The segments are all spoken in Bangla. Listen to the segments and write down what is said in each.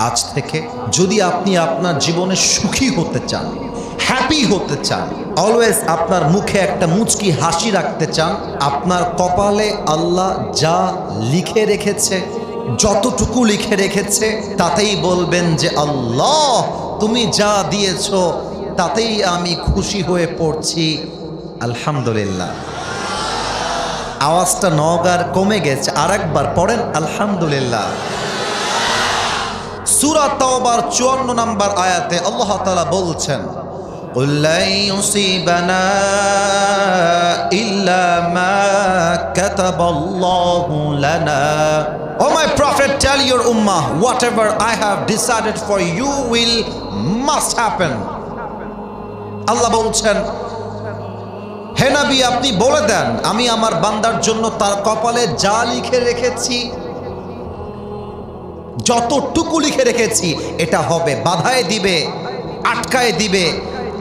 আজ থেকে যদি আপনি আপনার জীবনে সুখী হতে চান, হ্যাপি হতে চান, অলওয়েজ আপনার মুখে একটা মুচকি হাসি রাখতে চান, আপনার কপালে আল্লাহ যা লিখে রেখেছে, যতটুকু লিখে রেখেছে তাতেই বলবেন যে আল্লাহ তুমি যা দিয়েছ তাতেই আমি খুশি হয়ে পড়ছি, আলহামদুলিল্লাহ। আওয়াজটা নওগাঁর কমে গেছে, আরেকবার পড়েন আলহামদুলিল্লাহ। সূরা তাওবার 54 নম্বর আয়াতে আল্লাহ তাআলা বলছেন, কুল লা ইউসিবানা ইল্লা মা কাতাবাল্লাহু লানা। O my prophet, tell your ummah, whatever I have decided for you will must happen. আল্লাহ বলছেন, হে নবী আপনি বলে দেন আমি আমার বান্দার জন্য তার কপালে যা লিখে রেখেছি, যতটুকু লিখে রেখেছি এটা হবে। বাধায় দিবে, আটকায় দিবে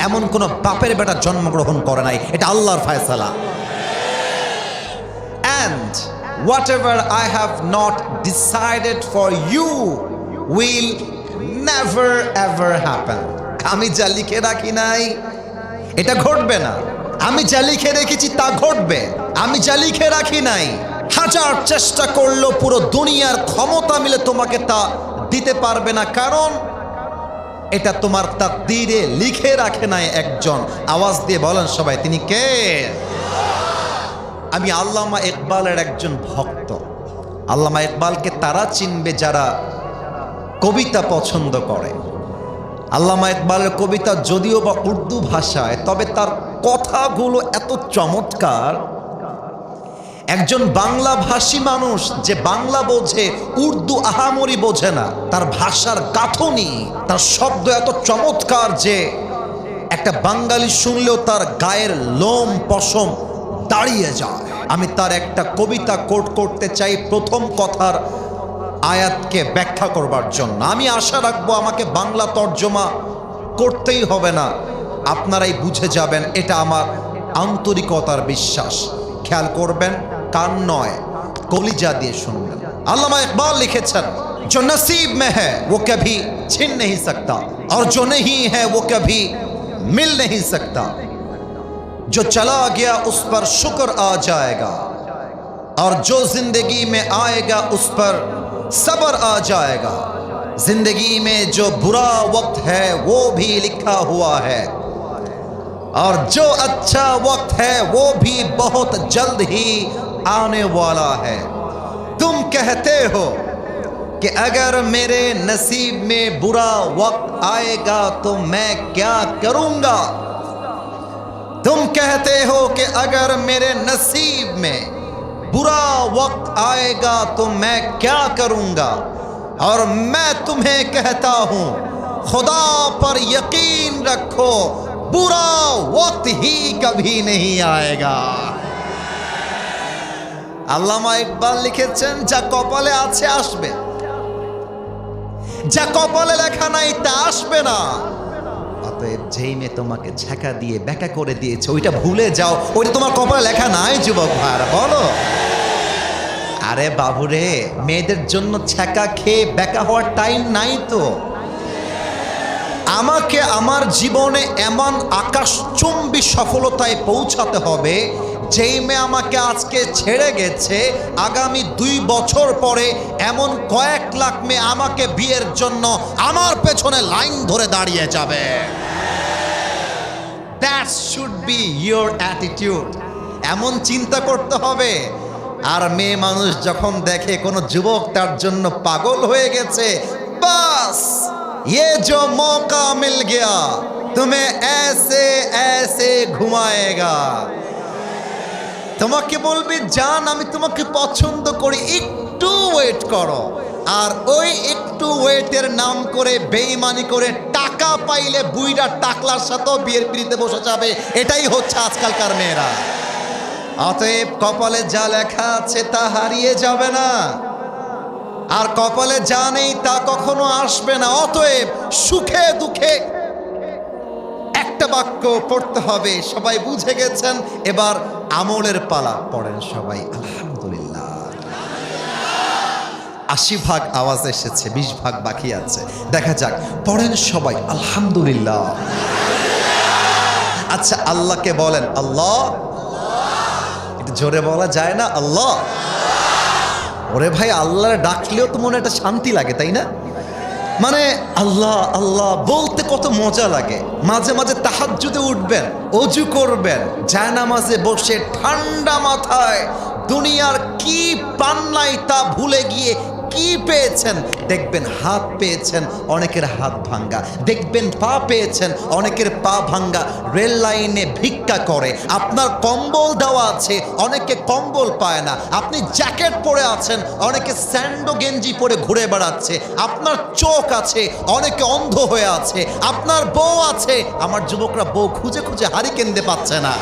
এমন কোন বাপের বেটা জন্মগ্রহণ করে নাই, এটা আল্লাহর ফয়সালা। And whatever I have not decided for you will never ever happen. আমি যা লিখে রাখি নাই এটা ঘটবে না, আমি যা লিখে রেখেছি তা ঘটবে। আমি যা লিখে রাখি নাই হাজার চেষ্টা করলেও পুরো দুনিয়ার ক্ষমতা মিলে তোমাকে তা দিতে পারবে না, কারণ এটা তোমার তাকদীরে লিখে রাখে নাই একজন। আওয়াজ দিয়ে বলেন সবাই, তিনি কে? আমি আল্লামা ইকবালের একজন ভক্ত। আল্লামা ইকবালকে তারা চিনবে যারা কবিতা পছন্দ করে। আল্লামা ইকবালের কবিতা যদিও বা উর্দু ভাষায়, তবে তার কথাগুলো এত চমৎকার। একজন বাংলা ভাষী মানুষ যে বাংলা বোঝে, উর্দু আহামরি বোঝে না, তার ভাষার গাঁথনি, তার শব্দ এত চমৎকার যে একটা বাঙালি শুনলেও তার গায়ের লোম পশম দাঁড়িয়ে যায়। আমি তার একটা কবিতা কোট করতে চাই প্রথম কথার আয়াতকে ব্যাখ্যা করবার জন্য। আমি আশা রাখবো আমাকে বাংলা তর্জমা করতেই হবে না, আপনারাই বুঝে যাবেন, এটা আমার আন্তরিকতার বিশ্বাস। খেয়াল করবেন, কান নয় কলিজা দিয়ে শুনবেন। আল্লামা ইকবাল লিখেছেন, जो नसीब में है वो कभी छिन नहीं सकता और जो नहीं है वो कभी मिल नहीं सकता, जो चला गया उस पर शुक्र आ जाएगा और जो जिंदगी में आएगा उस पर सब्र आ जाएगा। जिंदगी में जो बुरा वक्त है वो भी लिखा हुआ है और जो अच्छा वक्त है वो भी बहुत जल्द ही आने वाला है। तुम कहते हो कि अगर मेरे नसीब में बुरा वक्त आएगा तो मैं क्या करूंगा। तुम कहते हो कि अगर मेरे नसीब में बुरा वक्त आएगा तो मैं क्या करूंगा, और मैं तुम्हें कहता हूं खुदा पर यकीन रखो बुरा वक्त ही कभी नहीं आएगा। আল্লামা ইকবাল লিখেছেন, যা কপালে আছে আসবে, যা কপালে লেখা নাই তা আসবে না। অতএব যেই মেয়ে তোমাকে ঝাঁকা দিয়ে ব্যাকা করে দিয়েছে ওইটা ভুলে যাও, ওইটা তোমার কপালে লেখা নাই। যুবক ভাইরা বলো, আরে বাবুরে, মেয়েদের জন্য ছ্যাঁকা খেয়ে ব্যাকা হওয়ার টাইম নাই তো। আমাকে আমার জীবনে এমন আকাশচুম্বী সফলতায় পৌঁছাতে হবে, যেই মেয়ে আমাকে আজকে ছেড়ে গেছে আগামী 2 বছর পরে এমন কয়েক লাখ মেয়ে আমাকে বিয়ের জন্য আমার পেছনে লাইন ধরে দাঁড়িয়ে যাবে। That should be your attitude. এমন চিন্তা করতে হবে। আর মেয়ে মানুষ যখন দেখে কোনো যুবক তার জন্য পাগল হয়ে গেছে, বাস ये जो मौका मिल गया तुम्हें ऐसे ऐसे घुमाएगा। তোমাকে বলবি জান আমি তোমাকে পছন্দ করি, একটু ওয়েট করো। আর ওই একটু ওয়েটের নাম করে বেঈমানি করে টাকা পাইলে বুইড়া টাকলার সাথেও বিয়ের পিড়িতে বসে যাবে। এটাই হচ্ছে আজকালকার মেয়েরা। অতএব কপালে যা লেখা আছে তা হারিয়ে যাবে না, আর কপালে যা নেই তা কখনো আসবে না। অতএব সুখে দুঃখে একটা বাক্য পড়তে হবে। সবাই বুঝে গেছেন, এবার আমলের পালা। পড়েন সবাই আলহামদুলিল্লাহ। 80 ভাগ আওয়াজ এসেছে, 20 ভাগ বাকি আছে। দেখা যাক, পড়েন সবাই আলহামদুলিল্লাহ। আচ্ছা, আল্লাহকে বলেন আল্লাহ। একটু জোরে বলা যায় না আল্লাহ? ওরে ভাই, আল্লাহর ডাকলেও তো মনে একটা শান্তি লাগে, তাই না? মানে আল্লাহ আল্লাহ বলতে কত মজা লাগে। মাঝে মাঝে তাহাজ্জুদে উঠবেন, অজু করবেন, জায়নামাজে বসে ঠান্ডা মাথায় দুনিয়ার কি পান নাই তা ভুলে গিয়ে কি পেয়েছেন দেখবেন। হাত পেয়েছেন, অনেকের হাত ভাঙ্গা। দেখবেন পা পেয়েছেন, অনেকের পা ভাঙ্গা। রেল লাইনে ভিক্ষা করে, আপনার কম্বল দেওয়া আছে, অনেকে কম্বল পায় না। আপনি জ্যাকেট পরে আছেন, অনেকে স্যান্ডো গেঞ্জি পরে ঘুরে বেড়াচ্ছে। আপনার চোখ আছে, অনেকে অন্ধ হয়ে আছে। আপনার বউ আছে, আমার যুবকরা বউ খুঁজে খুঁজে হারিকেন দিয়ে পাচ্ছে না।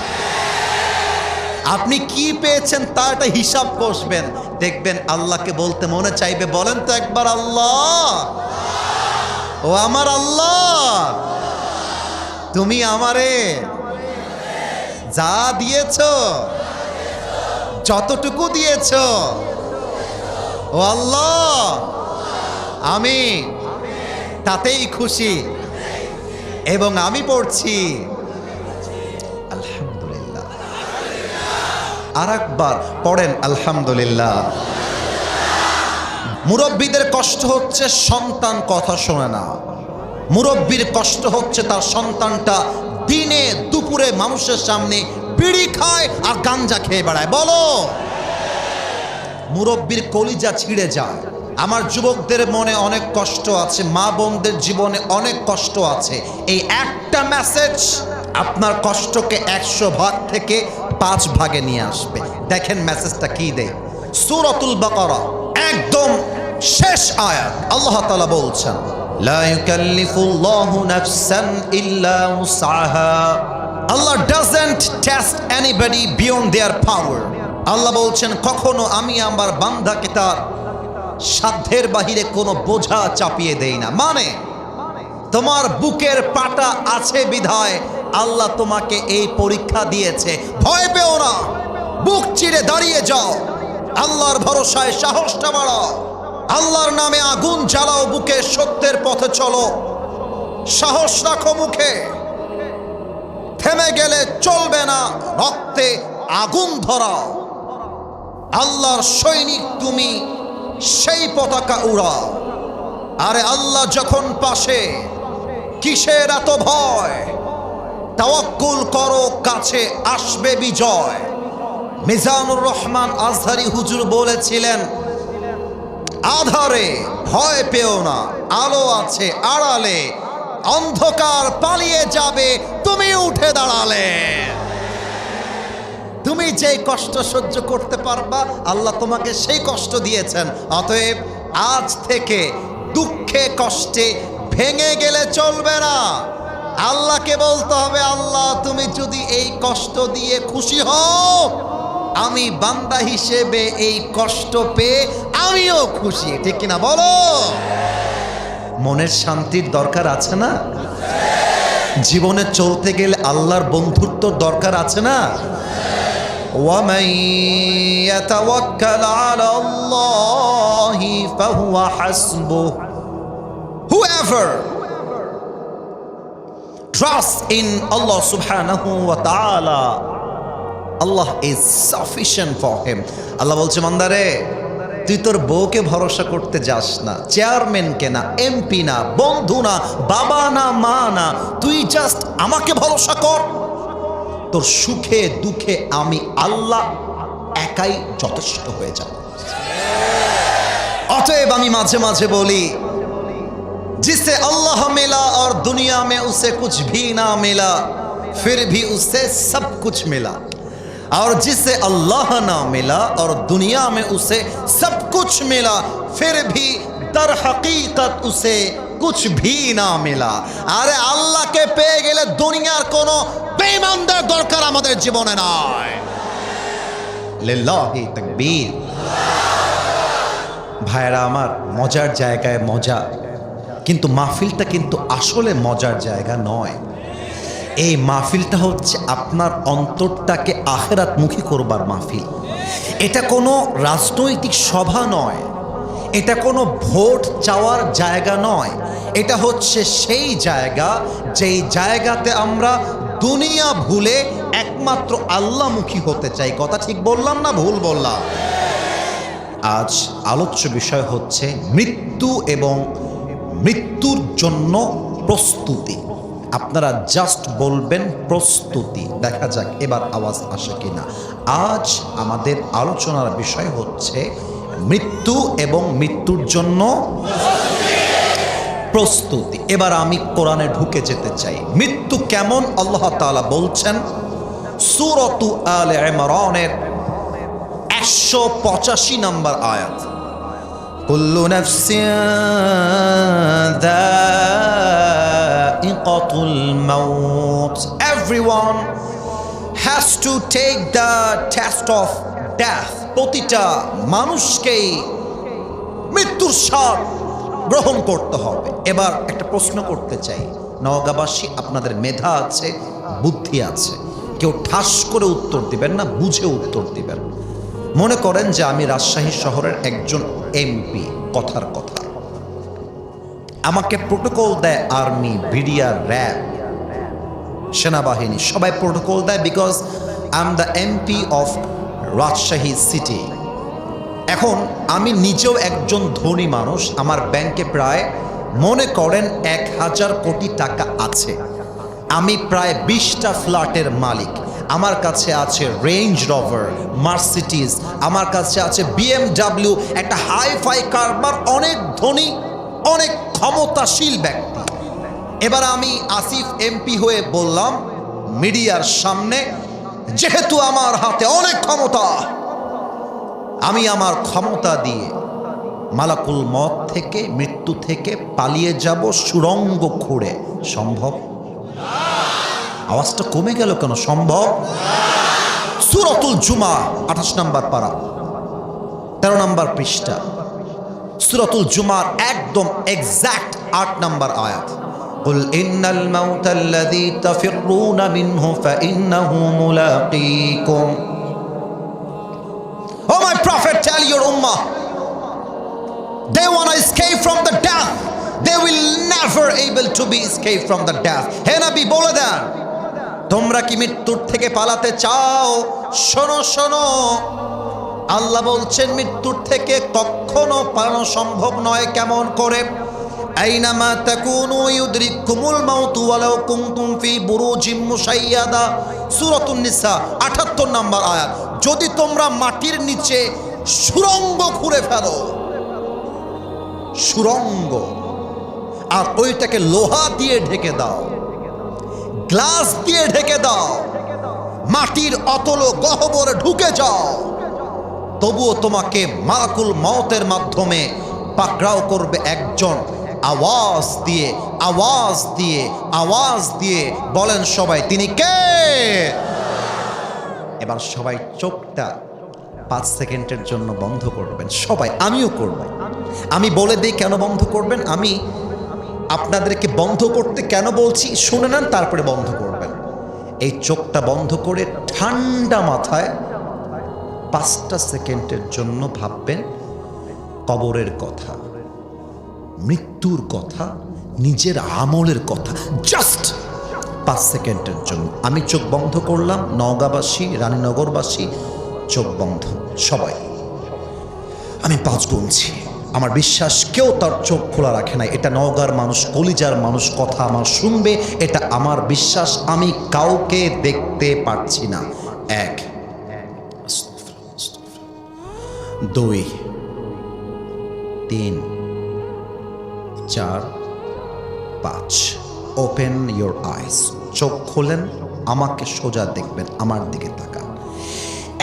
আপনি কি পেয়েছেন তার একটা হিসাব কষবেন, দেখবেন আল্লাহকে বলতে মনে চাইবে। বলেন তো একবার আল্লাহ। ও আমার আল্লাহ, তুমি আমারে যা দিয়েছ, যতটুকু দিয়েছ, ও আল্লাহ আমি তাতেই খুশি। এবং আমি পড়ছি আলহামদুলিল্লাহ। আর একবার পড়েন আলহামদুলিল্লাহ। মুরব্বীদের কষ্ট হচ্ছে সন্তান কথা শোনে না। মুরব্বীর কষ্ট হচ্ছে তার সন্তানটা দিনে দুপুরে মানুষের সামনে বিড়ি খায় আর গাঞ্জা খেয়ে বেড়ায়। বলো, মুরব্বীর কলিজা ছিঁড়ে যায়। আমার যুবকদের মনে অনেক কষ্ট আছে, মা বোনদের জীবনে অনেক কষ্ট আছে। এই একটা মেসেজ আপনার কষ্টকে 100 ভাগ থেকে 5 ভাগে নিয়ে আসবে। দেখেন মেসেজটা কি দেয়। সূরাতুল বাকারা একদম শেষ আয়াত, আল্লাহ তাআলা বলছেন, লা ইউকাল্লিফুল্লাহু নাফসান ইল্লা উসআহা। Allah doesn't test anybody beyond their power. Allah বলছেন, কখনো আমি আমার বান্দাকে তার সাধ্যের বাহিরে কোনো বোঝা চাপিয়ে দেই না। মানে তোমার বুকের পাটা আছে বিধায় আল্লাহ তোমাকে এই পরীক্ষা দিয়েছে। ভয় পেও না, বুক চিরে দাঁড়িয়ে যাও, আল্লাহর ভরসায় সাহসটা বাড়াও, আল্লাহর নামে আগুন জ্বালাও বুকে, সত্যের পথে চলো, সাহস রাখো মুখে। থেমে গেলে চলবে না, রক্তে আগুন ধরাও। আল্লাহর সৈনিক তুমি, সেই পতাকা উড়াও। আরে আল্লাহ যখন পাশে, কিসের এত ভয়? তাওয়াক্কুল করো, কাছে আসবে বিজয়। মিজানুর রহমান আজহারি হুজুর বলেছিলেন, আধারে ভয় পেও না, আলো আছে আড়ালে, অন্ধকার পালিয়ে যাবে তুমি উঠে দাঁড়ালে। তুমি যে কষ্ট সহ্য করতে পারবা, আল্লাহ তোমাকে সেই কষ্ট দিয়েছেন। অতএব আজ থেকে দুঃখে কষ্টে ভেঙে গেলে চলবে না। আল্লাহকে বলতে হবে, আল্লাহ তুমি যদি এই কষ্ট দিয়ে খুশি হও, আমি বান্দা হিসেবে এই কষ্ট পেয়ে আমিও খুশি। ঠিক কিনা বলো? মনের শান্তির দরকার আছে না? জীবনে চলতে গেলে আল্লাহর বন্ধুত্বর দরকার আছে না? وَمَن يَتَوَكَّلْ عَلَى اللَّهِ فَهُوَ حَسْبُهُ. Whoever trusts in Allah subhanahu wa ta'ala, Allah is sufficient for him. আল্লাহ বলছে, বান্দারে তুই তোর বউকে ভরসা করতে যাস না, চেয়ারম্যানকে না, এমপি না, বন্ধু না, বাবা না, মা না, তুই জাস্ট আমাকে ভরসা কর। তোর সুখে দুঃখে আমি আল্লাহ একাই যথেষ্ট হয়ে যাব। অতএব আমি মাঝে মাঝে বলি, जिसे अल्लाह मिला और दुनिया में उसे कुछ भी ना मिला, फिर भी उसे सब कुछ मिला। और जिसे अल्लाह ना मिला और दुनिया में उसे सब कुछ मिला, फिर भी दर हकीकत उसे कुछ भी ना मिला। আরে আল্লাহকে পেয়ে গেলে দুনিয়ার কোনো বেঈমানদের দরকার আমাদের জীবনে নাই। লিল্লাহি তাকবীর। ভাইরা আমার, মজার জায়গায় মজা, কিন্তু মাহফিলটা কিন্তু আসলে মজার জায়গা নয়। এই মাহফিলটা হচ্ছে আপনার অন্তরটাকে আখিরাতমুখী করবার মাহফিল। এটা কোনো রাজনৈতিক সভা নয়, এটা কোনো ভোট চাওয়ার জায়গা নয়, এটা হচ্ছে সেই জায়গা যেই জায়গাতে আমরা দুনিয়া ভুলে একমাত্র আল্লাহমুখী হতে চাই। কথা ঠিক বললাম না ভুল বললাম? আজ আলোচ্য বিষয় হচ্ছে মৃত্যু এবং মৃত্যুর জন্য প্রস্তুতি। আপনারা জাস্ট বলবেন প্রস্তুতি, দেখা যাক এবার আওয়াজ আসে কিনা। আজ আমাদের আলোচনার বিষয় হচ্ছে মৃত্যু এবং মৃত্যুর জন্য প্রস্তুতি। এবার আমি কোরআনে ঢুকে যেতে চাই। মৃত্যু কেমন আল্লাহ তাআলা বলছেন সূরাতু আলে ইমরানের 185 নম্বর আয়াত, কুল্লু নাফসিন যায়িকাতুল মাউত, everyone has to take the test of death. প্রতিটা মানুষকেই মৃত্যুর স্বাদ গ্রহণ করতে হবে। এবার একটা প্রশ্ন করতে চাই, নওগাঁবাসী আপনাদের মেধা আছে, বুদ্ধি আছে, কেউ ঠাস করে উত্তর দিবেন না, বুঝে উত্তর দিবেন। মনে করেন যে আমি রাজশাহী শহরের একজন এমপি, কথার কথা, আমাকে প্রোটোকল দেয় আর্মি, বিডিআর, র্যাব, সেনাবাহিনী, সবাই প্রোটোকল দেয় because I am the MP of Rajshahi city. এখন আমি নিজেও একজন ধনী মানুষ, আমার ব্যাংকে প্রায় মনে করেন 1000 কোটি টাকা আছে, আমি প্রায় 20টা ফ্ল্যাটের মালিক, আমার কাছে আছে রেঞ্জ রোভার, মার্সিডিজ, আমার কাছে আছে বিএমডব্লিউ, একটা হাইফাই কারবার, অনেক ধনী, অনেক ক্ষমতাশীল ব্যক্তি। এবার আমি আসিফ এমপি হয়ে বললাম মিডিয়ার সামনে, যেহেতু আমার হাতে অনেক ক্ষমতা, আমি আমার ক্ষমতা দিয়ে মালাকুল মত থেকে, মৃত্যু থেকে পালিয়ে যাব সুড়ঙ্গ খুঁড়ে। সম্ভব? আওয়াজটা কমে গেল কেন? সম্ভব? সূরাতুল জুমা 28 নম্বর পারা 13 নম্বর পৃষ্ঠা, সূরাতুল জুমার একদম এক্সাক্ট 8 নম্বর আয়াত, কুল ইন্নাল মাউতাল্লাযী তাফিররুনা মিনহু ফাইন্নাহু মুলাকীকুম। Oh my prophet, tell your ummah, they want to escape from the death, they will never able to be escape from the death. হে নবী বলে দেন, তোমরা কি মৃত্যুর থেকে পালাতে চাও? শোনো শোনো, আল্লাহ বলছেন মৃত্যুর থেকে কখনো পালানো সম্ভব নয়। কেমন করে? আইনামা তাকুনু ইউদরিকুমুল মাউত ওয়ালাউ কুনতুম ফি বুরুজিম মুশাইয়াদা, সূরাতুন নিসা 78 নম্বর আয়াত। যদি তোমরা মাটির নিচে সুড়ঙ্গ খুঁড়ে ফেলো, সুড়ঙ্গ, আর ওইটাকে লোহা দিয়ে ঢেকে দাও, গ্লাস দিয়ে ঢেকে দাও, মাটির অতল গহ্বরে ঢুকে যাও, তবুও তোমাকে মালাকুল মওতের মাধ্যমে পাকড়াও করবে একজন। আওয়াজ দিয়ে, আওয়াজ দিয়ে, আওয়াজ দিয়ে বলেন সবাই, তিনি কে? এবার সবাই চোখটা 5 সেকেন্ডের জন্য বন্ধ করবেন সবাই, আমিও করব। আমি বলে দিই কেন বন্ধ করবেন, আমি আপনাদেরকে বন্ধ করতে কেন বলছি শুনে নেন, তারপরে বন্ধ করবেন। এই চোখটা বন্ধ করে ঠান্ডা মাথায় 5টা সেকেন্ডের জন্য ভাববেন কবরের কথা, মৃত্যুর কথা, নিজের আমলের কথা। জাস্ট 5 সেকেন্ডের জন্য আমি চোখ বন্ধ করলাম। নওগাঁবাসী, রানীনগরবাসী চোখ বন্ধ সবাই। আমি 5 গুনছি। আমার বিশ্বাস কেউ তার চোখ খোলা রাখে না। এটা নওগাঁর মানুষ, কলিজার মানুষ, কথা আমার শুনবে, এটা আমার বিশ্বাস। আমি কাউকে দেখতে পাচ্ছি না। 1, 2, 3, 4, 5। Open your eyes. চোখ খোলেন, আমাকে সোজা দেখবেন, আমার দিকে তাকান।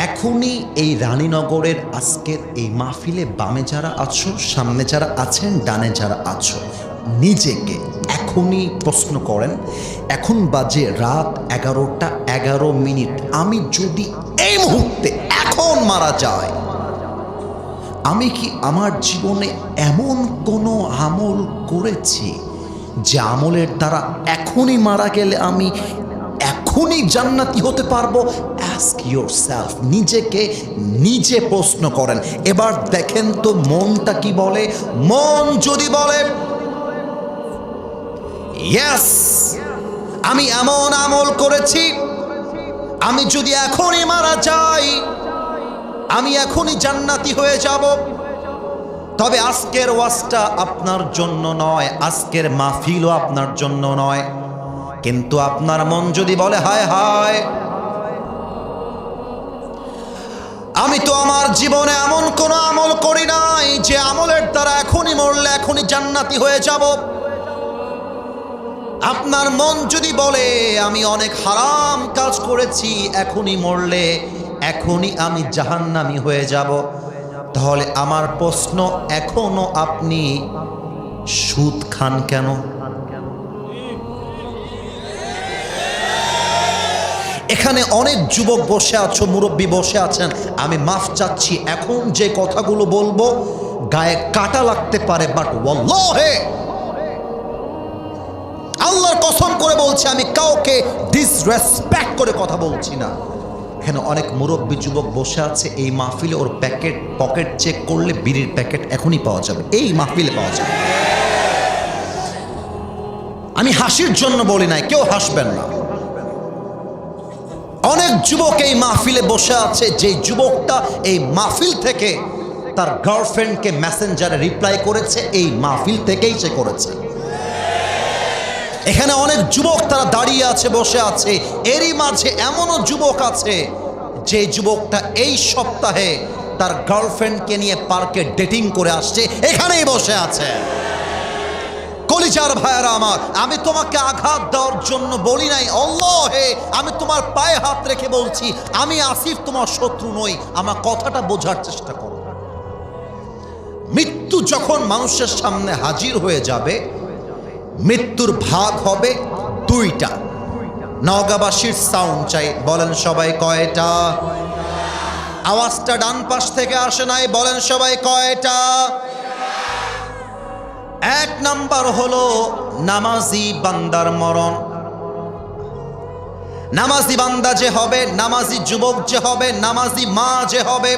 এখনই এই রানীনগরের আজকের এই মাহফিলে বামে যারা আছো, সামনে যারা আছেন, ডানে যারা আছো, নিজেকে এখনই প্রশ্ন করেন, এখন বাজে রাত 11টা 11 মিনিট, আমি যদি এই মুহূর্তে এখন মারা যাই, আমি কি আমার জীবনে এমন কোনো আমল করেছি যে আমলের দ্বারা এখনই মারা গেলে আমি এখন কখনই জান্নাতি হতে পারবো? অ্যাস্ক ইয়োরসেলফ, নিজেকে নিজে প্রশ্ন করেন। এবার দেখেন তো মনটা কি বলে। মন যদি বলে ইয়েস, আমি এমন আমল করেছি, আমি যদি এখনই মারা যাই আমি এখনই জান্নাতি হয়ে যাব, তবে আজকের ওয়াজটা আপনার জন্য নয়, আজকের মাহফিলও আপনার জন্য নয়। কিন্তু আপনার মন যদি বলে হায় হায়, আমি তো আমার জীবনে এমন কোনো আমল করি নাই যে আমলের দ্বারা এখনই মরলে এখনই জান্নাতি হয়ে যাব। আপনার মন যদি বলে আমি অনেক হারাম কাজ করেছি, এখনই মরলে এখনই আমি জাহান্নামী হয়ে যাব, তাহলে আমার প্রশ্ন, এখনো আপনি সুদ খান কেন? এখানে অনেক যুবক বসে আছো, মুরব্বী বসে আছেন, আমি মাফ চাচ্ছি, এখন যে কথাগুলো বলবো গায়ে কাটা লাগতে পারে, বাট ওয়াল্লাহি আল্লাহর কসম করে বলছি, আমি কাউকে ডিসরেসপেক্ট করে কথা বলছি না। এখানে অনেক মুরব্বী যুবক বসে আছে, এই মাহফিলে ওর পকেট চেক করলে বিড়ির প্যাকেট এখনই পাওয়া যাবে, এই মাহফিলে পাওয়া যাবে। আমি হাসির জন্য বলি নাই, কেউ হাসবেন না। অনেক যুবক এই মাহফিলে বসে আছে, যে যুবকটা এই মাহফিল থেকে তার গার্লফ্রেন্ডকে মেসেঞ্জারে রিপ্লাই করেছে, এই মাহফিল থেকেই সে করেছে। এখানে অনেক যুবক তারা দাঁড়িয়ে আছে, বসে আছে, এরই মাঝে এমনও যুবক আছে যে যুবকটা এই সপ্তাহে তার গার্লফ্রেন্ডকে নিয়ে পার্কে ডেটিং করে আসছে, এখানেই বসে আছে। কলিজার ভাইয়েরা আমার, আমি তোমাকে আঘাত দেওয়ার জন্য বলি নাই, আল্লাহে আমি তোমার পায়ে হাত রেখে বলছি, আমি আসিফ তোমার শত্রু নই, আমার কথাটা বোঝার চেষ্টা করো। মৃত্যু যখন মানুষের সামনে হাজির হয়ে যাবে, মৃত্যুর ভাগ হবে দুইটা। নওগাঁবাসীর সাউন্ড চাই, বলেন সবাই কয়টা? আওয়াজটা ডান পাশ থেকে আসে নাই, বলেন সবাই কয়টা? এক নাম্বার হলো নামাজি বান্দার মরণ। নামাজি বান্দা যে হবে, নামাজি যুবক যে হবে, নামাজি মা যে হবে,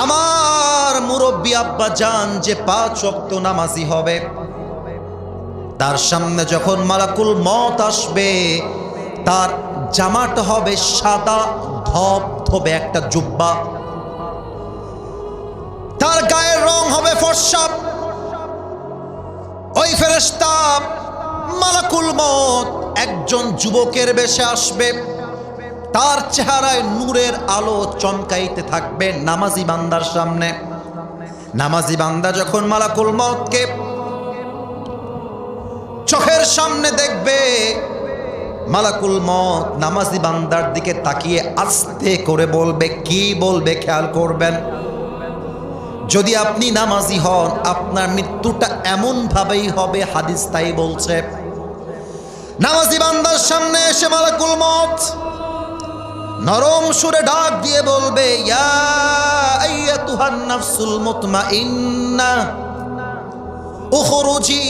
আমার মুরব্বী আব্বা জান যে 5 ওয়াক্ত নামাজি হবে, তার সামনে যখন মালাকুল মত আসবে, তার জামাটা হবে সাদা ধবধবে একটা জুব্বা, তার গায়ের রং হবে ফর্সা। ওই ফেরেশতা মালাকুল মত একজন যুবকের বেশে আসবে, তার চেহারায় নূরের আলো চমকাইতে থাকবে নামাজি বান্দার সামনে। নামাজি বান্দা যখন মালাকুল মতকে চোখের সামনে দেখবে, মালাকুল মত নামাজি বান্দার দিকে তাকিয়ে আস্তে করে বলবে, কি বলবে খেয়াল করবেন। যদি আপনি নামাজি হন, আপনার মৃত্যুটা এমন ভাবেই হবে, হাদিস তাই বলছে। নামাজি বান্দার সামনে এসে মালাকুল মত নরম সুরে ডাক দিয়ে বলবে, ইয়া আইয়াতুহান নাফসুল মুতমাইন্নাহ উখরুজি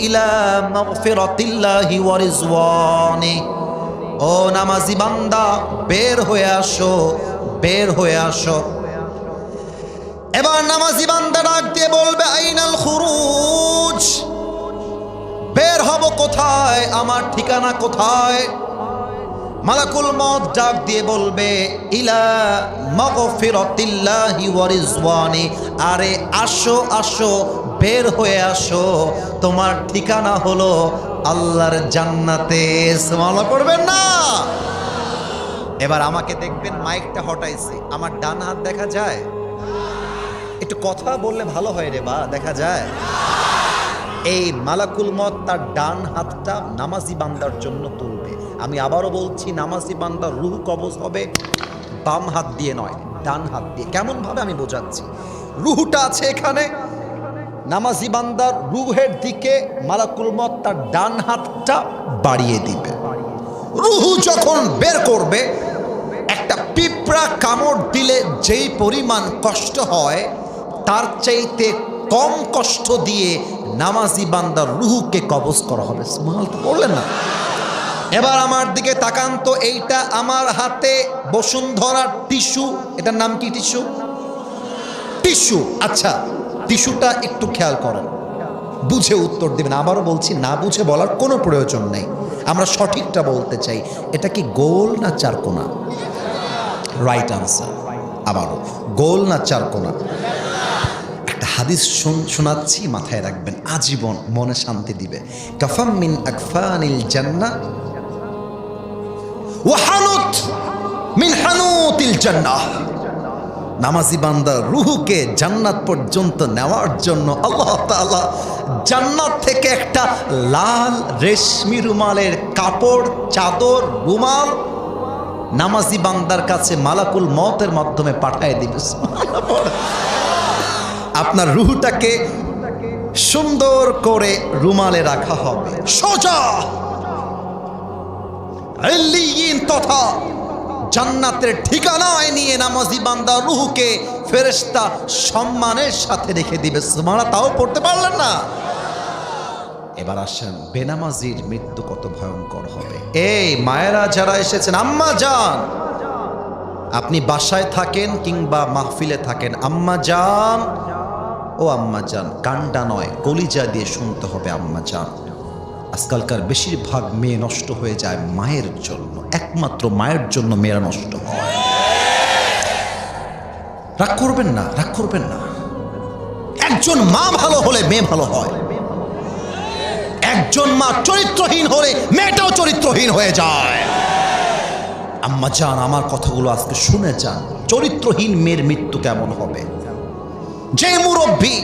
ইলা মাগফিরাতিল্লাহি ওয়া রিজওয়ানি। ও নামাজি বান্দা, বের হয়ে আসো, বের হয়ে আসো। এবার নামাজি বান্দা ডাক দিয়ে বলবে, আইনাল খুরুজ, বের হব কোথায়, আমার ঠিকানা কোথায়? মালাকুল মত ডাক দিয়ে বলবে, ইলা মাগফিরাতিল্লাহি ওয়া রিজওয়ানি। আরে আসো আসো, বের হয়ে আসো, তোমার ঠিকানা হলো আল্লাহর জান্নাতে। সুবহানাল্লাহ পড়বেন না? এবার আমাকে দেখবেন, মাইকটা হটাইছি, আমার ডান হাত দেখা যায়? একটু কথা বললে ভালো হয় রে বা, দেখা যায়? এই মালাকুল মত তার ডান হাতটা নামাজি বান্দার জন্য তুলবে। আমি আবারও বলছি, নামাজি বান্দার রূহ কবজ হবে বাম হাত দিয়ে নয়, ডান হাত দিয়ে। কেমন ভাবে আমি বোঝাচ্ছি, রূহটা আছে এখানে, নামাজি বান্দার রূহের দিকে মালাকুল মত তার ডান হাতটা বাড়িয়ে দিবে। রূহ যখন বের করবে, একটা পিঁপড়া কামড় দিলে যেই পরিমাণ কষ্ট হয়, তার চাইতে কম কষ্ট দিয়ে নামাজি বান্দার রূহকে কবজ করা হবে। সুবহানাল্লাহ বললেন না? এবার আমার দিকে তাকান তো, এইটা আমার হাতে বসুন্ধরার টিস্যু, এটার নাম কি? Tissue, tissue. আচ্ছা, টিস্যুটা একটু খেয়াল করেন, বুঝে উত্তর দিবেন। আবারও বলছি, না বুঝে বলার কোনো প্রয়োজন নেই, আমরা সঠিকটা বলতে চাই। এটা কি গোল না চারকোনা? Right answer. আবারও, গোল না চারকোনা? একটা হাদিস শোনাচ্ছি, মাথায় রাখবেন, আজীবন মনে শান্তি দিবে। কাফাম মিন আকফানিল জান্নাহ ওয়া হানুত মিন হানুতিল জান্নাহ। নামাজি বান্দার রুহুকে জান্নাত পর্যন্ত নেওয়ার জন্য আল্লাহ তাআলা জান্নাত থেকে একটা লাল রেশমি রুমালের কাপড়, চাদর, রুমাল নামাজি বান্দার কাছে মালাকুল মওতের মাধ্যমে পাঠিয়ে দিবে। আপনার রুহটাকে সুন্দর করে রুমালে রাখা হবে, সোজা ইল্লিয়িন তথা জান্নাতের ঠিকানায় নিয়ে নামাজি বান্দা রুহকে ফেরেশতা সম্মানের সাথে রেখে দিবে। সুবহানাল্লাহ, তাও পড়তে পারলেন না? এবার আসেন, বেনামাজির মৃত্যু কত ভয়ঙ্কর হবে। এই মায়েরা যারা এসেছেন, আম্মা জান, আপনি বাসায় থাকেন কিংবা মাহফিলে থাকেন, আম্মা জান, ও আম্মা জান, কান্ডা নয় কলিজা দিয়ে শুনতে হবে। আম্মা জান, আজকালকার বেশিরভাগ মেয়ে নষ্ট হয়ে যায় মায়ের জন্য, একমাত্র মায়ের জন্য মেয়েরা নষ্ট হয়। রাগ করবেন না, রাগ করবেন না। একজন মা ভালো হলে মেয়ে ভালো হয়, একজন মা চরিত্রহীন হলে মেয়েটাও চরিত্রহীন হয়ে যায়। আম্মা জান, আমার কথাগুলো আজকে শুনে যান। চরিত্রহীন মেয়ের মৃত্যু কেমন হবে? যে মুরব্বী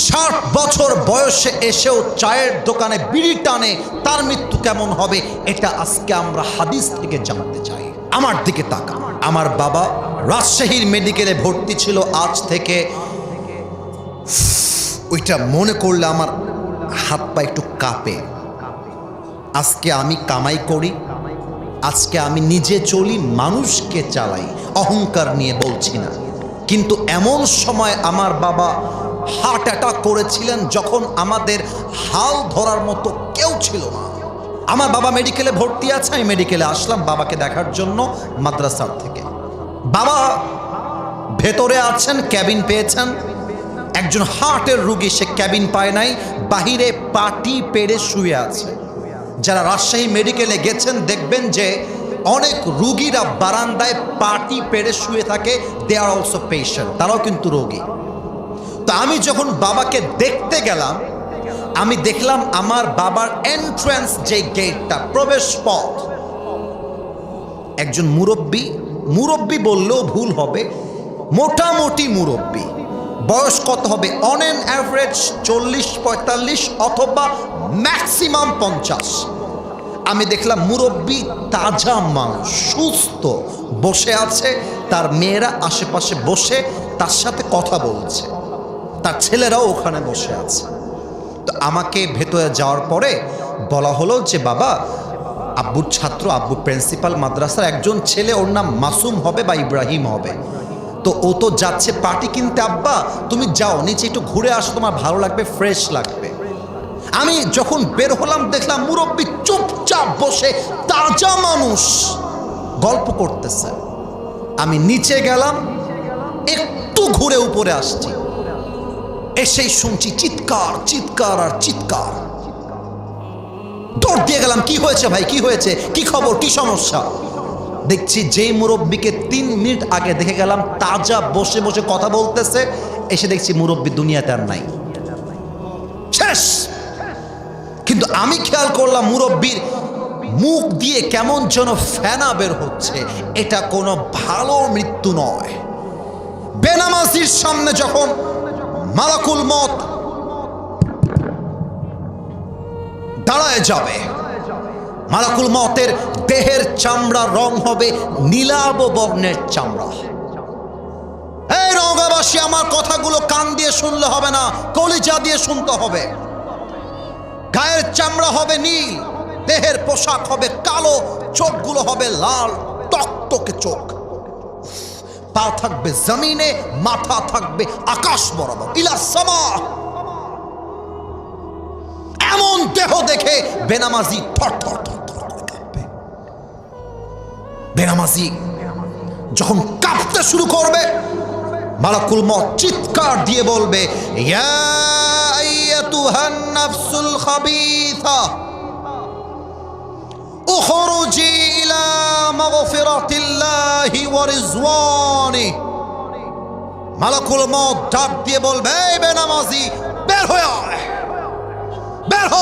60 বছর বয়সে এসেও চায়ের দোকানে বিড়ি টানে, তার মৃত্যু কেমন হবে? এটা আজকে আমরা হাদিস থেকে জানতে চাই। আমার দিকে তাকা। আমার বাবা রাজশাহীর মেডিকেলে ভর্তি ছিল, আজ থেকে ওইটা মনে করলে আমার হাত পা একটু কাঁপে। আজকে আমি কামাই করি, আজকে আমি নিজে চলি, মানুষকে চালাই, অহংকার নিয়ে বলছি না। কিন্তু এমন সময় আমার বাবা হার্ট অ্যাটাক করেছিলেন যখন আমাদের হাল ধরার মতো কেউ ছিল না। আমার বাবা মেডিকেলে ভর্তি আছে, আমি মেডিকেলে আসলাম বাবাকে দেখার জন্য মাদ্রাসার থেকে। বাবা ভেতরে আছেন, ক্যাবিন পেয়েছেন। একজন হার্টের রুগী, সে ক্যাবিন পায় নাই, বাহিরে পাটি পেড়ে শুয়ে আছে। যারা রাজশাহী মেডিকেলে গেছেন দেখবেন যে অনেক রুগীরা বারান্দায় পাটি পেড়ে শুয়ে থাকে, দে আর অলসো পেশেন্ট, তারাও কিন্তু রোগী। তো আমি যখন বাবাকে দেখতে গেলাম, আমি দেখলাম আমার বাবার এন্ট্রান্স, যে গেটটা, প্রবেশ পথ, একজন মুরব্বী, মুরব্বী বললেও ভুল হবে, মোটামুটি মুরব্বী, বয়স কত হবে? অন অ্যান অ্যাভারেজ 40-45 অথবা ম্যাক্সিমাম 50। আমি দেখলাম মুরব্বী, তাজা মানুষ, সুস্থ, বসে আছে, তার মেয়েরা আশেপাশে বসে তার সাথে কথা বলছে, তার ছেলেরাও ওখানে বসে আছে। তো আমাকে ভেতরে যাওয়ার পরে বলা হলো যে বাবা, আব্বুর ছাত্র, আব্বু প্রিন্সিপাল মাদ্রাসার, একজন ছেলে, ওর নাম মাসুম হবে বা ইব্রাহিম হবে, তো ও তো যাচ্ছে পাটি কিনতে, আব্বা তুমি যাও নিচে একটু ঘুরে আসো, তোমার ভালো লাগবে, ফ্রেশ লাগবে। আমি যখন বের হলাম দেখলাম মুরব্বী চুপচাপ বসে, তাজা মানুষ, গল্প করতেছে। আমি নিচে গেলাম, একটু ঘুরে উপরে আসছি, এসেই শুনছি চিৎকার, চিৎকার আর চিৎকার। দৌড় দিয়ে গেলাম, কি হয়েছে ভাই, কি হয়েছে, কি খবর, কি সমস্যা? দেখছি যেই মুরব্বীকে 3 মিনিট আগে দেখে গেলাম তাজা বসে বসে কথা বলতেছে, এসে দেখছি মুরব্বী দুনিয়াতে আর নাই, শেষ। কিন্তু আমি খেয়াল করলাম মুরব্বীর মুখ দিয়ে কেমন যেন ফেনা বের হচ্ছে, এটা কোনো ভালো মৃত্যু নয়। বেনামাজির সামনে যখন মালাকুল মত দাঁড়ায় যাবে, মালাকুল মতের দেহের চামড়া রং হবে নীলাভ বর্ণের চামড়া। এই রঙ্গাবাসী, আমার কথাগুলো কান দিয়ে শুনলে হবে না, কলিজা দিয়ে শুনতে হবে। গায়ের চামড়া হবে নীল, দেহের পোশাক হবে কালো, চোখগুলো হবে লাল টকটকে চোখ, পা থাকবে জমিনে, মাথা থাকবে আকাশ বরাবর, ইলা সামা। এমন দেহ দেখে বেনামাজি থর থর থর থর বেনামাজি যখন কাঁপতে শুরু করবে, মালাকুল মউত চিৎকার দিয়ে বলবে, ইয়া আইয়াতুহান নাফসুল খাবিসা উখরুজি ইলা মাগফিরাতিল্লাহি ওয়া রিজওয়ানিহি। মালাকুল মউত ডাক দিয়ে বলবে, এই বেনামাজি বের হয়ে আয়, বের হ।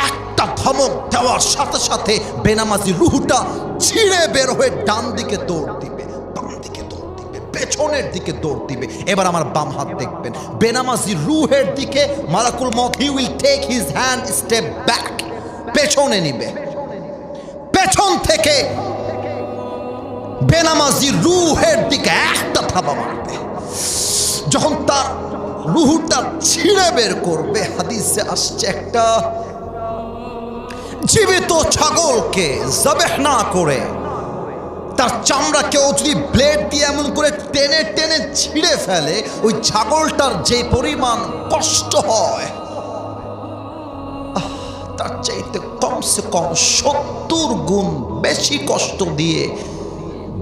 একটা ধমক দেওয়ার সাথে সাথে বেনামাজি রূহটা ছিঁড়ে বের হয়ে ডান দিকে দৌড় দিবে, বাম দিকে দৌড় দিবে, পেছনের দিকে দৌড় দিবে। এবার আমার বাম হাত দেখবেন, বেনামাজি রূহের দিকে মালাকুল মউত he will take his hand step back, পেছনে নিবে। পেছন থেকে বেনামাজি রূহের দিকে একটা থাবা মারবে। যখন তার রূহটা ছিঁড়ে বের করবে, হাদিসে আসছে একটা জীবিত ছাগলকে জবেহ না করে তার চামড়া কেউ যদি ব্লেড দিয়ে এমন করে টেনে টেনে ছিঁড়ে ফেলে, ওই ছাগলটার যে পরিমাণ কষ্ট হয় তার চাইতে কমসে কম 70 গুণ বেশি কষ্ট দিয়ে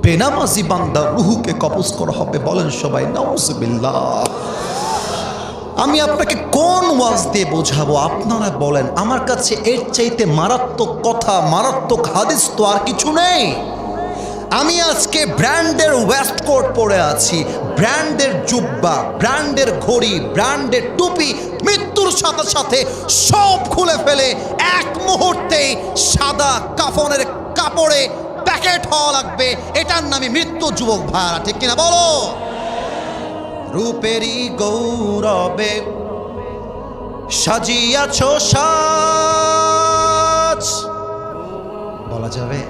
বেনামাজি বান্দা রুহুকে কবজ করা হবে। বলেন সবাই নাউজুবিল্লাহ। আমি আপনাকে কোন ওয়াজ দিয়ে বোঝাবো? আপনারা বলেন। আমার কাছে এর চাইতে মারাত্মক কথা, মারাত্মক হাদিস তো আর কিছু নেই। আমি আজকে ব্র্যান্ডের ওয়েস্ট কোট পরে আছি, ব্র্যান্ডের জুব্বা, ব্র্যান্ডের ঘড়ি, ব্র্যান্ডের টুপি, মৃত্যুর সাথে সাথে সব খুলে ফেলে এক মুহূর্তেই সাদা কাফনের কাপড়ে প্যাকেট হওয়া লাগবে। এটার নামে মৃত্যু, যুবক ভাইরা, ঠিক কিনা বলো? রূপেরই গৌরবে সাজিয়াছ সাজ, বলা যাবে?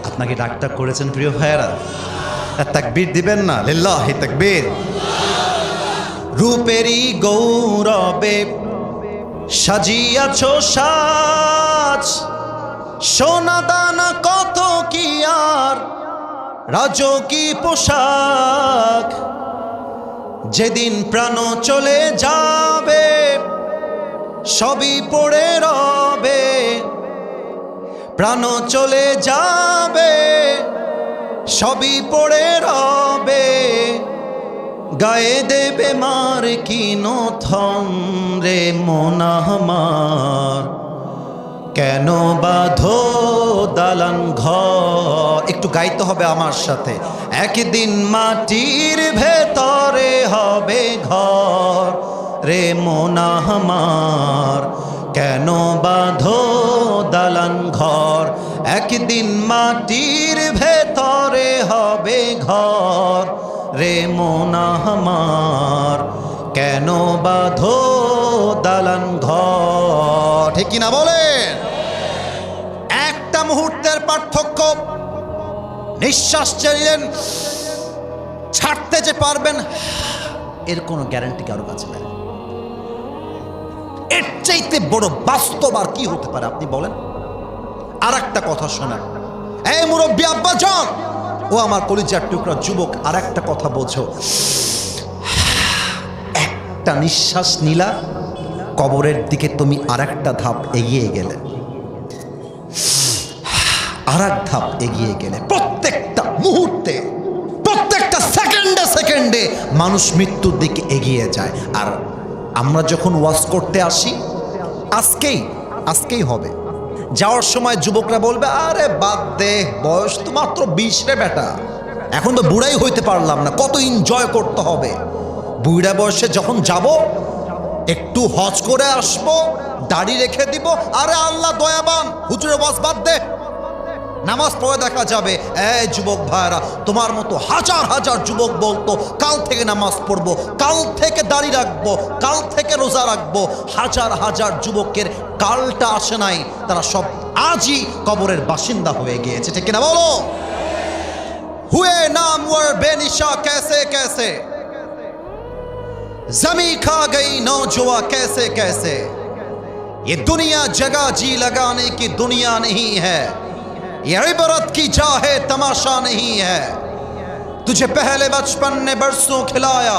আপনাকে ডাক্তার করেছেন প্রিয় ভাইয়েরা? তাকবীর দিবেন না? লিল্লাহি তাকবীর। রূপেরই গৌরবে সাজিয়াছ সাজ, সোনা দানা কত কি আর রাজকী পোশাক, যেদিন প্রাণ চলে যাবে সবই পড়ে রবে, প্রাণ চলে যাবে সবই পড়ে রবে, গায়ে দেবে মার কি নথন রে মন আমার, কেন বাঁধো দালান ঘর। একটু গাইতে হবে আমার সাথে। একদিন মাটির ভেতরে হবে ঘর রে মন আমার, কেন বাঁধো দালান ঘর। একদিন মাটির ভেতরে হবে ঘর রে মন আমার, কেন বাঁধো দালান ঘর। ঠিক কিনা বলেন? একটা মুহূর্তের পার্থক্য। নিঃশ্বাস চাইলেন, ছাড়তে যে পারবেন এর কোনো গ্যারান্টি কারো কাছে নেই। এর চাইতে বড় বাস্তব আর কি হতে পারে আপনি বলেন? আর একটা কথা শোনেন, এই মুরব্বী আব্বাজান ও আমার কলিজার টুকরা যুবক, আর একটা কথা বোঝো। একটা নিঃশ্বাস নিলা, কবরের দিকে তুমি আর একটা ধাপ এগিয়ে গেলে, আর এক ধাপ এগিয়ে গেলে। প্রত্যেকটা মুহূর্তে, প্রত্যেকটা সেকেন্ডে সেকেন্ডে মানুষ মৃত্যুর দিকে এগিয়ে যায়। আর আমরা যখন ওয়াজ করতে আসি, আজকেই হবে। যাওয়ার সময় যুবকরা বলবে, আরে বাদ দে, বয়স তো মাত্র 20 রে বেটা, এখন তো বুড়াই হইতে পারলাম না, কত এনজয় করতে হবে। বুড়া বয়সে যখন যাব, একটু হজ করে আসবো, দাড়ি রেখে দিব, আরে আল্লাহ দয়াবান, হুজুরের ওয়াজ বাদ দে, নামাজ পড়ে দেখা যাবে। এই যুবক ভাইরা, তোমার মতো হাজার হাজার যুবক বলতো কাল থেকে নামাজ পড়বো, কাল থেকে দাড়ি রাখবো, কাল থেকে রোজা রাখবো। হাজার হাজার যুবকের কালটা আসে নাই, তারা সব আজই কবরের বাসিন্দা হয়ে গিয়েছে। ঠিক কিনা বলো? হুয়ে নামওয়ার বেনিশা कैसे कैसे, जमी खा गई नौजवा कैसे कैसे, ये दुनिया जगह जी लगाने की दुनिया नहीं है, ये इबरत की जा है तमाशा नहीं है। तुझे पहले बचपन ने बरसों खिलाया,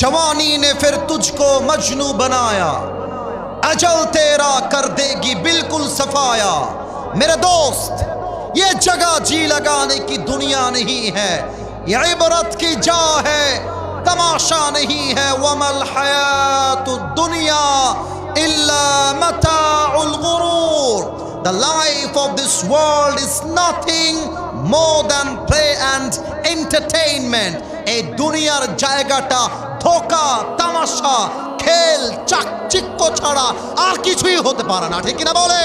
जवानी ने फिर तुझको मजनू बनाया, अजल तेरा कर देगी बिल्कुल सफाया, मेरे दोस्त, ये जगह जी लगाने की दुनिया नहीं है, ये इबरत की जा है, तमाशा नहीं है। वमल हयातुद दुनिया इल्ला मताउल गुरूर। The life of this world is nothing more than play and entertainment. এই দুনিয়ার জায়গাটা ধোঁকা, তামাশা, খেল, চাকচিক্য ছাড়া আর কিছুই হতে পারে না, ঠিক কিনা বলে?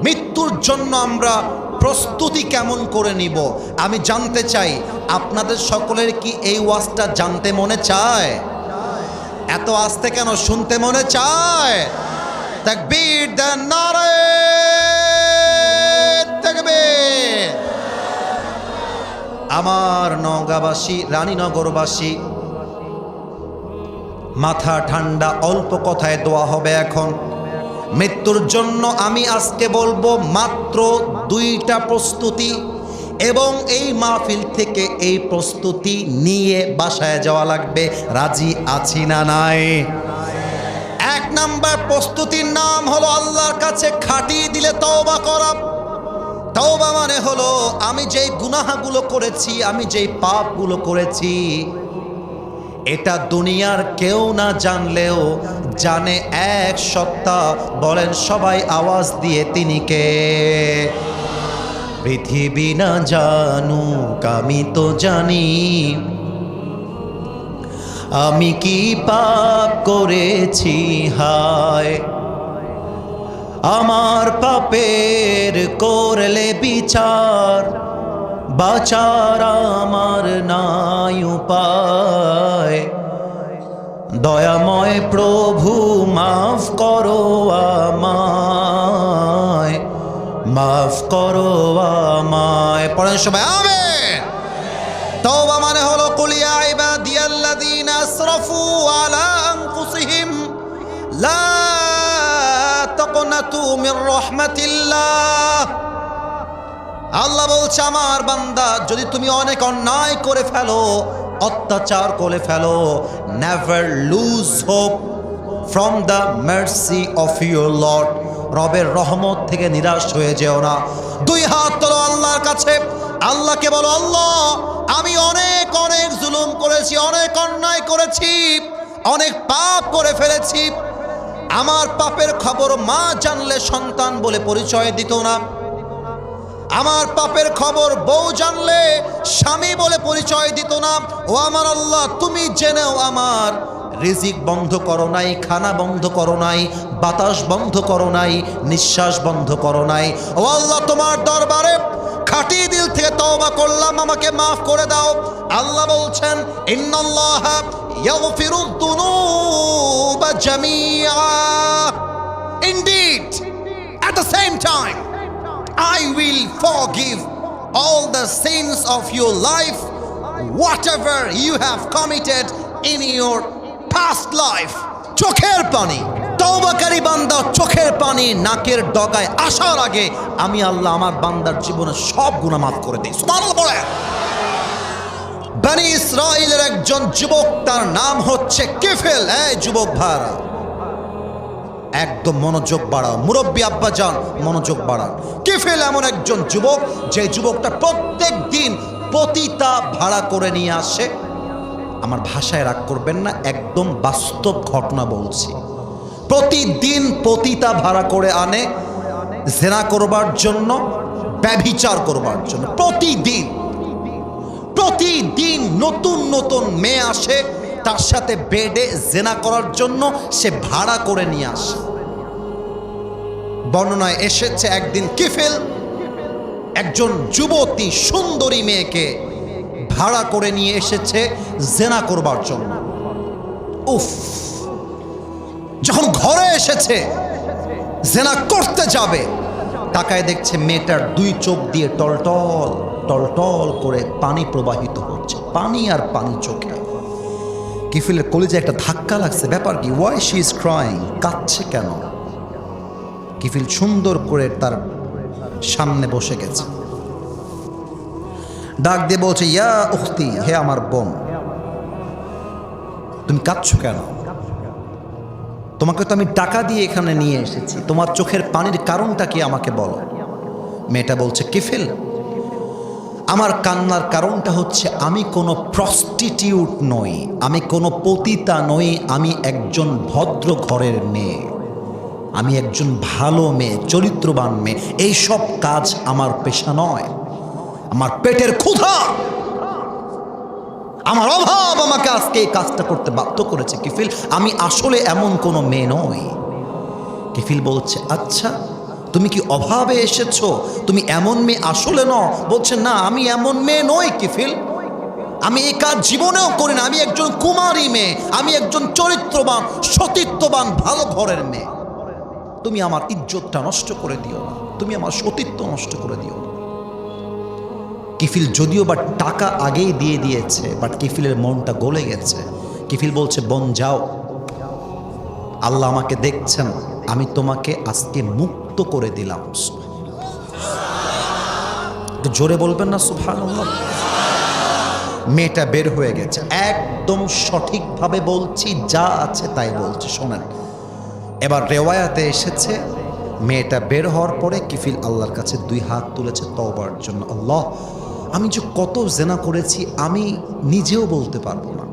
মৃত্যুর জন্য আমরা প্রস্তুতি কেমন করে নিব আমি জানতে চাই। আপনাদের সকলের কি এই ওয়াজটা জানতে মনে চায়? এত আস্তে কেন শুনতে মনে চায়? তাকবীর দেন, নারে তাকবীর। আমার নওগাঁবাসী, রানীনগরবাসী, মাথা ঠান্ডা, অল্প কথায় দোয়া হবে এখন। মৃত্যুর জন্য আমি আজকে বলবো মাত্র 2টা প্রস্তুতি, এবং এই মাহফিল থেকে এই প্রস্তুতি নিয়ে বাসায় যাওয়া লাগবে। রাজি আছি না নাই? 1 নাম্বার প্রস্তুতির নাম হলো আল্লাহর কাছে খাটিয়ে দিলে তওবা করা। তওবা মানে হলো আমি যেই গুনাহগুলো করেছি, আমি যেই পাপগুলো করেছি, এটা দুনিয়ার কেউ না জানলেও জানে এক সত্তা। বলেন সবাই আওয়াজ দিয়ে, তিনি কে? পৃথিবী না জানুক আমি তো জানি, আমি কি পাপ করেছি হায়। আমার পাপের করলে বিচার, বাঁচার আমার নাই উপায়। দয়াময় প্রভু মাফ করো আমায়, মাফ করো আমায়। পড়েন সবাই আমিন। তওবা মানে হলো কুল ইয়া ইবাদিয়াল্লাযীনা আসরাফু আলা আনফুসিহিম লা তাকনাতু মির রাহমাতিল্লাহ। আল্লাহ বলছে, আমার বান্দা যদি তুমি অনেক অন্যায় করে ফেলো, অত্যাচার করে ফেলো, never lose hope from the mercy of your lord. রবের রহমত থেকে নিরাশ হয়ে যেও না। 2 হাত তোলো আল্লাহর কাছে, আল্লাহকে বলো, আল্লাহ আমি অনেক অনেক জুলুম করেছি, অনেক অন্যায় করেছি, অনেক পাপ করে ফেলেছি। আমার পাপের খবর মা জানলে সন্তান বলে পরিচয় দিত না, আমার পাপের খবর বউ জানলে স্বামী বলে পরিচয় দিত না। ও আমার আল্লাহ, তুমি জেনেও আমার রিজিক বন্ধ করো নাই, খানা বন্ধ করো নাই, বাতাস বন্ধ করো নাই, নিঃশ্বাস বন্ধ করো নাই। ও আল্লাহ, তোমার দরবারে খাঁটি দিল থেকে তওবা করলাম, আমাকে মাফ করে দাও। আল্লাহ বলছেন, ইন্নাল্লাহা ইয়াগফিরুদ যুনুবা জামিআ। Indeed, at the same time I will forgive all the sins of your life, whatever you have committed in your past life. চোখের পানি, তওবাকারী বান্দা চোখের পানি নাকের ডগায় আসার আগে আমি আল্লাহ আমার বান্দার জীবনে সব গুনাহ মাফ করে দিই। সুবহানাল্লাহ বলেন। বনি ইসরাইলের একজন যুবক, তার নাম হচ্ছে কিফিল। এই যুবক ভাইরা, একদম মনোযোগ বাড়াও, মুরব্বী আব্বা যান মনোযোগ বাড়ান। কিফিল এমন একজন যুবক, যে যুবকটা প্রত্যেক দিন পতিতা ভাড়া করে নিয়ে আসে। আমার ভাষায় রাগ করবেন না, একদম বাস্তব ঘটনা বলছি। প্রতিদিন পতিতা ভাড়া করে আনে জেনা করবার জন্য, ব্যভিচার করবার জন্য। প্রতিদিন নতুন নতুন মেয়ে আসে, তার সাথে বেডে জেনা করার জন্য সে ভাড়া করে নিয়ে আসে। বর্ণনায় এসেছে একদিন কিফিল একজন যুবতী সুন্দরী মেয়েকে ভাড়া করে নিয়ে এসেছে জেনা করবার জন্য। উফ, যখন ঘরে এসেছে জেনা করতে যাবে, তাকায় দেখছে মেয়েটার 2 চোখ দিয়ে টলটল টলটল করে পানি প্রবাহিত হচ্ছে, পানি আর পানি চোখে। কিফিলের কলিজে একটা ধাক্কা লাগছে, ব্যাপার কি? ওয়াই শি ইজ ক্রাইং, কাঁদছে কেন? কিফিল সুন্দর করে তার সামনে বসে গেছে, ডাক দিয়ে বলছে, ইয়া উখতি, হে আমার বোন, তুমি কাঁদছো কেন? তোমাকে তো আমি টাকা দিয়ে এখানে নিয়ে এসেছি, তোমার চোখের পানির কারণটা কি আমাকে বলো। মেয়েটা বলছে, কিফিল, আমার কান্নার কারণটা হচ্ছে আমি কোনো প্রস্টিটিউট নই, আমি কোনো পতিতা নই, আমি একজন ভদ্র ঘরের মেয়ে, আমি একজন ভালো মেয়ে, চরিত্রবান মেয়ে। এই সব কাজ আমার পেশা নয়, আমার পেটের ক্ষুধা, আমার অভাব আমাকে আজকে এই কাজটা করতে বাধ্য করেছে। কিফিল, আমি আসলে এমন কোনো মেয়ে নই। কিফিল বলছে, আচ্ছা তুমি কি অভাবে এসেছো, তুমি এমন মেয়ে আসলে নও? বলছে, না আমি এমন মেয়ে নই কিফিল, আমি এই কাজ জীবনেও করি না, আমি একজন কুমারী মেয়ে, আমি একজন চরিত্রবান সতীত্ববান ভালো ঘরের মেয়ে। তুমি আমার ইজ্জতটা নষ্ট করে দিও না, তুমি আমার সতীত্ব নষ্ট করে দিও না। কিফিল যদিও বা টাকা আগেই দিয়ে দিয়েছে, বাট কিফিলের মনটা গলে গেছে। কিফিল বলছে, বোন যাও, আল্লাহ আমাকে দেখছেন, আমি তোমাকে আজকে মুক্ত করে দিলাম। জোরে বলবেন না সুবহানাল্লাহ। মেয়েটা বের হয়ে গেছে, একদম সঠিকভাবে বলছি, যা আছে তাই বলছি, শোনেন। এবার রেওয়ায়াতে এসেছে, মেয়েটা বের হওয়ার পরে কিফিল আল্লাহর কাছে 2 হাত তুলেছে তওবার জন্য। আল্লাহ, আমি যে কত জেনা করেছি আমি নিজেও বলতে পারবো না,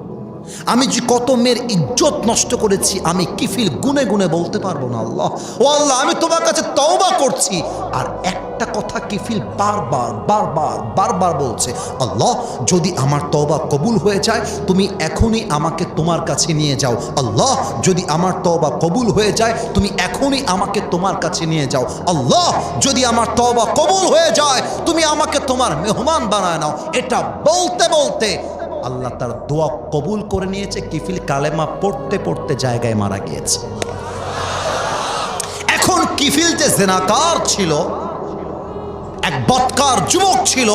আমি যে কত মেয়ের ইজ্জত নষ্ট করেছি আমি কিফিল গুনে গুনে বলতে পারবো না। আল্লাহ, ও আল্লাহ, আমি তোমার কাছে তওবা করছি। আর একটা কথা কিফিল বারবার বারবার বারবার বলছে, আল্লাহ যদি আমার তওবা কবুল হয়ে যায় তুমি এখনই আমাকে তোমার কাছে নিয়ে যাও। আল্লাহ যদি আমার তওবা কবুল হয়ে যায় তুমি এখনই আমাকে তোমার কাছে নিয়ে যাও। আল্লাহ যদি আমার তওবা কবুল হয়ে যায় তুমি আমাকে তোমার মেহমান বানায় নাও। এটা বলতে বলতে আল্লাহ তার দোয়া কবুল করে নিয়েছে। কিফিল কালেমা পড়তে পড়তে জায়গায় মারা গিয়েছে। এখন কিফিল যে জেনাকার ছিল, এক বদকার যুবক ছিল,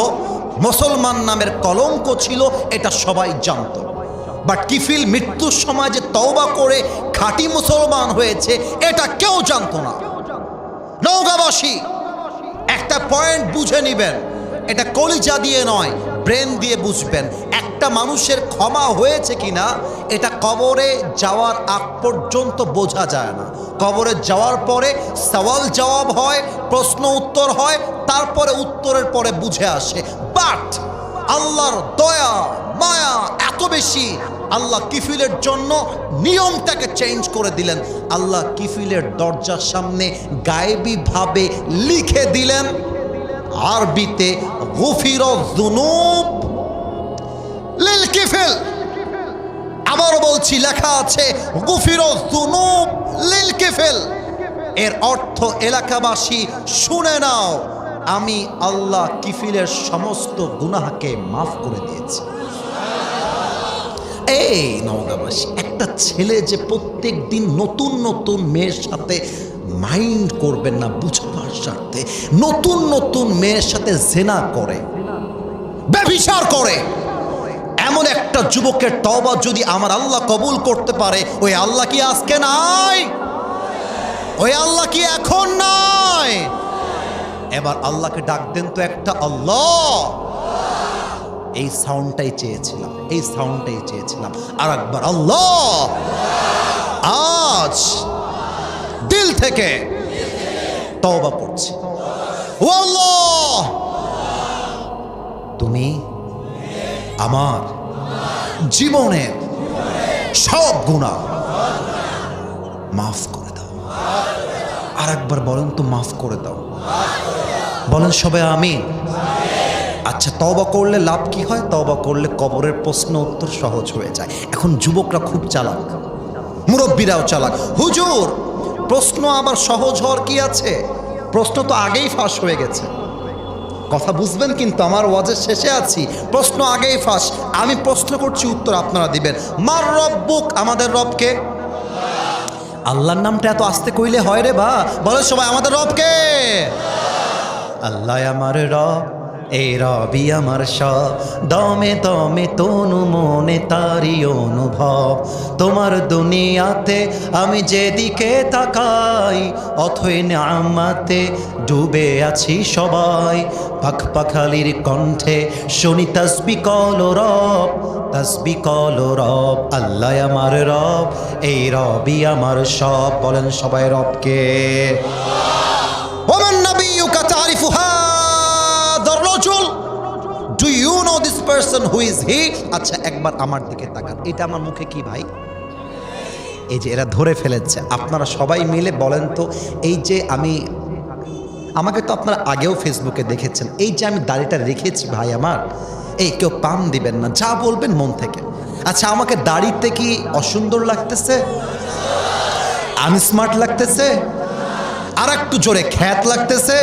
মুসলমান নামের কলঙ্ক ছিল, এটা সবাই জানত। বাট কিফিল মৃত্যুর সময় যে তওবা করে খাঁটি মুসলমান হয়েছে এটা কেউ জানত না। নওগাঁবাসী একটা পয়েন্ট বুঝে নিবেন, এটা কলিজা দিয়ে নয় ব্রেন দিয়ে বুঝবেন। একটা মানুষের ক্ষমা হয়েছে কিনা এটা কবরে যাওয়ার আগ পর্যন্ত বোঝা যায় না। কবরে যাওয়ার পরে সওয়াল জবাব হয়, প্রশ্ন উত্তর হয়, তারপরে উত্তরের পরে বুঝে আসে। বাট আল্লাহর দয়া মায়া এত বেশি, আল্লাহ কিফিলের জন্য নিয়মটাকে চেঞ্জ করে দিলেন। আল্লাহ কিফিলের দরজার সামনে গায়েবী ভাবে লিখে দিলেন আরবিতে, গুফিরাজ যুনুব লিল কিফিল। আবার বলছি, লেখা আছে গুফিরাজ যুনুব লিল কিফিল। এর অর্থ এলাকাবাসী শুনে নাও, আমি আল্লাহ কিফিলের সমস্ত গুনাহকে মাফ করে দিয়েছি। এই নওগাঁবাসী, একটা ছেলে যে প্রত্যেক দিন নতুন নতুন মেয়ের সাথে মাইন্ড করবেন না বুঝবার স্বার্থে, নতুন নতুন মেয়ের সাথে জেনা করে, ব্যভিচার করে, এমন একটা যুবকের তওবা যদি আমার আল্লাহ কবুল করতে পারে, ওই আল্লাহ কি আজকে নাই? ওই আল্লাহ কি এখন নাই? এবার আল্লাহকে ডাক দেন তো একটা, আল্লাহ। এই সাউন্ডটাই চেয়েছিলাম, এই সাউন্ডটাই চেয়েছিলাম। আর একবার আল্লাহ। আজ দিল থেকে তওবা করছি, ও আল্লাহ তুমি আমার জীবনের সব গুনাহ মাফ করে দাও। আর একবার বলেন তো, মাফ করে দাও। বলেন সবাই আমিন। আচ্ছা, তওবা করলে লাভ কি হয়? তওবা করলে কবরের প্রশ্ন উত্তর সহজ হয়ে যায়। এখন যুবকরা খুব চালাক, মুরব্বীরাও চালাক। হুজুর, প্রশ্ন আবার সহজ হওয়ার কি আছে? প্রশ্ন তো আগেই ফাঁস হয়ে গেছে। কথা বুঝবেন কিন্তু, আমার ওয়াজের শেষে আছি, প্রশ্ন আগেই ফাঁস। আমি প্রশ্ন করছি, উত্তর আপনারা দিবেন। মার রব্বুক, আমাদের রবকে। আল্লাহর নামটা এত আস্তে কইলে হয় রে বা? বলে সবাই, আমাদের রবকে। আল্লাহ আমার রব, এই রবি আমার সব, দমে দমে তনু মনে তারি অনুভব। তোমার দুনিয়াতে আমি যেদিকে তাকাই, অথই নিয়ামতে ডুবে আছি সবাই। পাখ পাখালির কণ্ঠে শুনি তাসবিহ কলো রব, তাসবিহ কলো রব। আল্লাহ আমার রব, এই রবি আমার সব। বলেন সবাই রবকে। ওমান নাবিয়্যুকা তারিফু হাযার রাজুল, do you know this person who is he? আচ্ছা একবার আমার দিকে তাকান, এটা আমার মুখে কি ভাই? এই যে এরা ধরে ফেলেছে। আপনারা সবাই মিলে বলেন তো, এই যে আমাকে তো আপনারা আগেও ফেসবুকে দেখেছেন, এই যে আমি দাড়িটা রেখেছি ভাই আমার, এই কেউ পাম দিবেন না, যা বলবেন মন থেকে। আচ্ছা আমাকে দাড়িতে কি অসুন্দর লাগতেছে? আনস্মার্ট লাগতেছে? আর একটু জোরে খ্যাত লাগতেছে?